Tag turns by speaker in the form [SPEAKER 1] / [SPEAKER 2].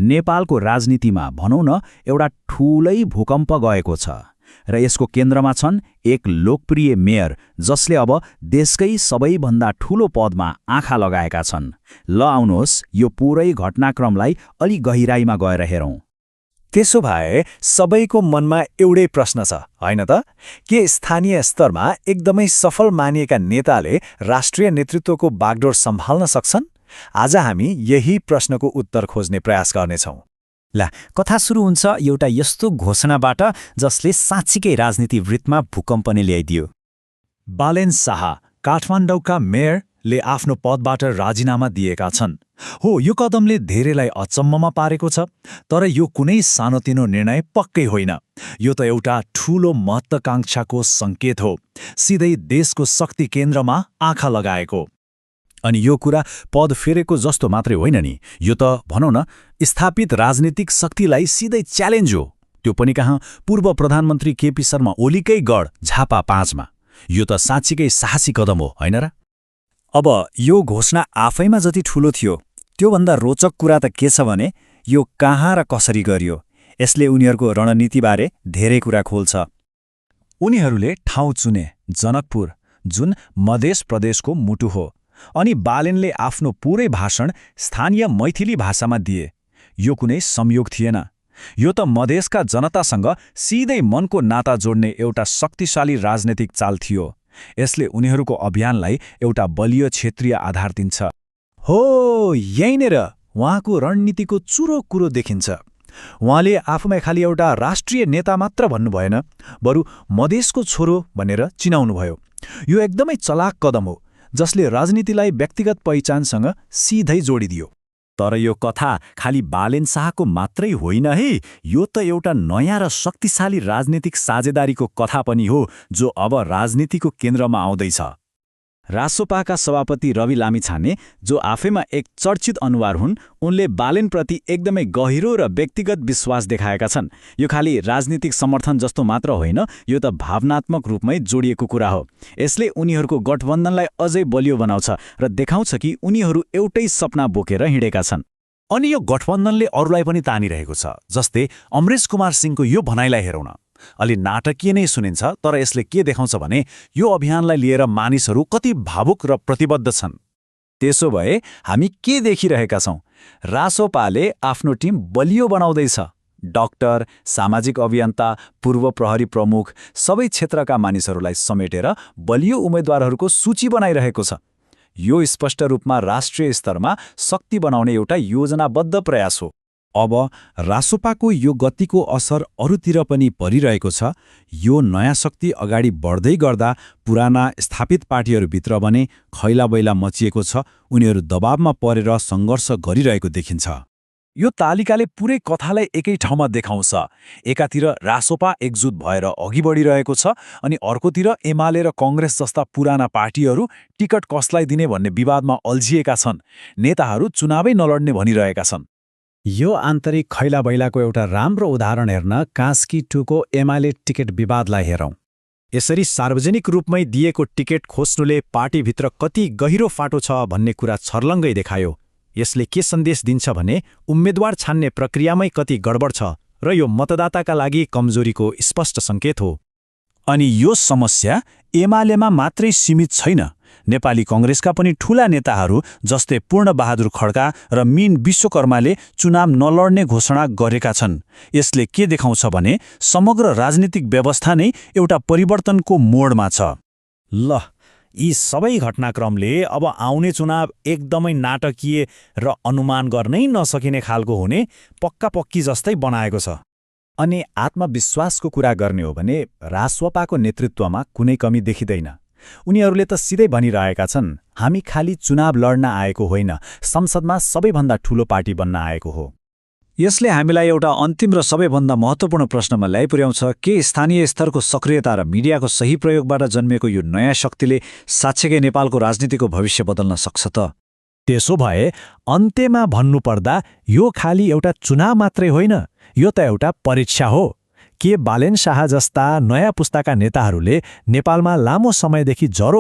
[SPEAKER 1] नेपालको राजनीतिमा भनौँ न एउटा ठूलै भूकम्प गएको छ र यसको केन्द्रमा छन् एक लोकप्रिय मेयर जसले अब देशकै सबैभन्दा ठूलो पदमा आँखा लगाएका छन्। ल आउनुहोस् यो पुरै घटनाक्रमलाई अलि गहिराईमा गएर हेरौँ।
[SPEAKER 2] त्यसो भए सबैको मनमा एउटै प्रश्न छ, होइन त? के स्थानीय स्तरमा एकदमै सफल मानिएका नेताले राष्ट्रिय नेतृत्वको बागडोर सम्हाल्न सक्छन्? आज हामी यही प्रश्नको उत्तर खोज्ने प्रयास गर्नेछौँ।
[SPEAKER 3] ला कथा सुरु हुन्छ एउटा यस्तो घोषणाबाट जसले साँच्चीकै राजनीति वृत्तमा भूकम्प नै ल्याइदियो।
[SPEAKER 2] बालेन शाह, काठमाडौँका मेयरले आफ्नो पदबाट राजीनामा दिएका छन्। हो, यो कदमले धेरैलाई अचम्ममा पारेको छ, तर यो कुनै सानोतिनो निर्णय पक्कै होइन। यो त एउटा ठूलो महत्वाकांक्षाको सङ्केत हो, सिधै देशको शक्ति केन्द्रमा आँखा लगाएको।
[SPEAKER 4] अनि यो कुरा पद फेरेको जस्तो मात्रै होइन नि, यो त भनौँ न स्थापित राजनीतिक शक्तिलाई सिधै च्यालेन्ज हो, त्यो पनि कहाँ पूर्व प्रधानमन्त्री केपी शर्मा ओलीकै गढ झापा 5 मा। यो त साँच्चीकै साहसी कदम हो, होइन र?
[SPEAKER 3] अब यो घोषणा आफैमा जति ठूलो थियो त्योभन्दा रोचक कुरा त के छ भने यो कहाँ र कसरी गरियो। यसले उनीहरूको रणनीतिबारे धेरै कुरा खोल्छ।
[SPEAKER 2] उनीहरूले ठाउँ चुने, जनकपुर, जुन मध्य प्रदेशको मुटु हो, अनि बालेनले आफ्नो पूरै भाषण स्थानीय मैथिली भाषामा दिए। यो कुनै संयोग थिएन, यो त मधेसका जनतासँग सिधै मनको नाता जोड्ने एउटा शक्तिशाली राजनैतिक चाल थियो। यसले उनीहरूको अभियानलाई एउटा बलियो क्षेत्रीय आधार दिन्छ।
[SPEAKER 4] हो, यहीँनिर उहाँको रणनीतिको चुरो कुरो देखिन्छ। उहाँले आफूलाई खालि एउटा राष्ट्रिय नेता मात्र भन्नु भएन, बरु मधेसको छोरो भनेर चिनाउनुभयो। यो एकदमै चलाक कदम हो जसले राजनीतिलाई व्यक्तिगत पहिचानसँग सिधै जोडिदियो।
[SPEAKER 3] तर यो कथा खालि बालेन शाहको मात्रै होइन है, यो त एउटा नयाँ र शक्तिशाली राजनीतिक साझेदारीको कथा पनि हो जो अब राजनीतिको केन्द्रमा आउँदैछ।
[SPEAKER 1] रासोपाका सभापति रवि लामिछाने, जो आफैमा एक चर्चित अनुहार हुन्, उनले बालेनप्रति एकदमै गहिरो र व्यक्तिगत विश्वास देखाएका छन्। यो खालि राजनीतिक समर्थन जस्तो मात्र होइन, यो त भावनात्मक रूपमै जोडिएको कुरा हो। यसले उनीहरूको गठबन्धनलाई अझै बलियो बनाउँछ र देखाउँछ कि उनीहरू एउटै सपना बोकेर हिँडेका छन्।
[SPEAKER 4] अनि यो गठबन्धनले अरूलाई पनि तानिरहेको छ। जस्तै अमरेश कुमार सिंहको यो भनाइलाई हेरौँ न, अलि नाटकीय नै सुनिन्छ, तर यसले के देखाउँछ भने यो अभियानलाई लिएर मानिसहरू कति भावुक र प्रतिबद्ध छन्।
[SPEAKER 2] त्यसो भए हामी के देखिरहेका छौँ? रासोपाले आफ्नो टिम बलियो बनाउँदैछ। डाक्टर, सामाजिक अभियन्ता, पूर्व प्रहरी प्रमुख, सबै क्षेत्रका मानिसहरूलाई समेटेर बलियो उम्मेद्वारहरूको सूची बनाइरहेको छ। यो स्पष्ट रूपमा राष्ट्रिय स्तरमा शक्ति बनाउने एउटा योजनाबद्ध प्रयास हो।
[SPEAKER 4] अब रासोपाको यो गतिको असर अरूतिर पनि परिरहेको छ। यो नयाँ शक्ति अगाडि बढ्दै गर्दा पुराना स्थापित पार्टीहरूभित्र भने खैलाबैला मचिएको छ। उनीहरू दबावमा परेर सङ्घर्ष गरिरहेको देखिन्छ।
[SPEAKER 2] यो तालिकाले पुरै कथालाई एकै ठाउँमा देखाउँछ। एकातिर रासोपा एकजुट भएर अघि बढिरहेको छ, अनि अर्कोतिर एमाले र कङ्ग्रेस जस्ता पुराना पार्टीहरू टिकट कसलाई दिने भन्ने विवादमा अल्झिएका छन्। नेताहरू चुनावै नलड्ने भनिरहेका छन्।
[SPEAKER 5] यो आन्तरिक खैलाबैलाको एउटा राम्रो उदाहरण हेर्न कास्की 2 को एमाले टिकट विवादलाई हेरौँ। यसरी सार्वजनिक रूपमै दिएको टिकट खोज्नुले पार्टीभित्र कति गहिरो फाटो छ भन्ने कुरा छर्लङ्गै देखायो। यसले के सन्देश दिन्छ भने उम्मेद्वार छान्ने प्रक्रियामै कति गडबड छ र यो मतदाताका लागि कमजोरीको स्पष्ट सङ्केत हो।
[SPEAKER 4] अनि यो समस्या एमालेमा मात्रै सीमित छैन। नेपाली कङ्ग्रेसका पनि ठूला नेताहरू जस्तै पूर्णबहादुर खड्का र मीन विश्वकर्माले चुनाव नलड्ने घोषणा गरेका छन्। यसले के देखाउँछ भने समग्र राजनीतिक व्यवस्था नै एउटा परिवर्तनको मोडमा छ।
[SPEAKER 5] ल, यी सबै घटनाक्रमले अब आउने चुनाव एकदमै नाटकीय र अनुमान गर्नै नसकिने खालको हुने पक्की जस्तै बनाएको छ।
[SPEAKER 2] अनि आत्मविश्वासको कुरा गर्ने हो भने रासोपाको नेतृत्वमा कुनै कमी देखिँदैन। उनीहरूले त सिधै भनिरहेका छन्, हामी खालि चुनाव लड्न आएको होइन, संसदमा सबैभन्दा ठूलो पार्टी बन्न आएको हो। यसले हामीलाई एउटा अन्तिम र सबैभन्दा महत्त्वपूर्ण प्रश्नमा ल्याइपुर्याउँछ, के स्थानीय स्तरको सक्रियता र मिडियाको सही प्रयोगबाट जन्मेको यो नयाँ शक्तिले साँच्चै नेपालको राजनीतिको भविष्य बदल्न सक्छ त?
[SPEAKER 5] त्यसो भए अन्त्यमा भन्नुपर्दा यो खालि एउटा चुनाव मात्रै होइन, यो त एउटा परीक्षा हो। के बालेन शाह जस्ता नयाँ पुस्ताका नेताहरूले नेपालमा लामो समयदेखि जरो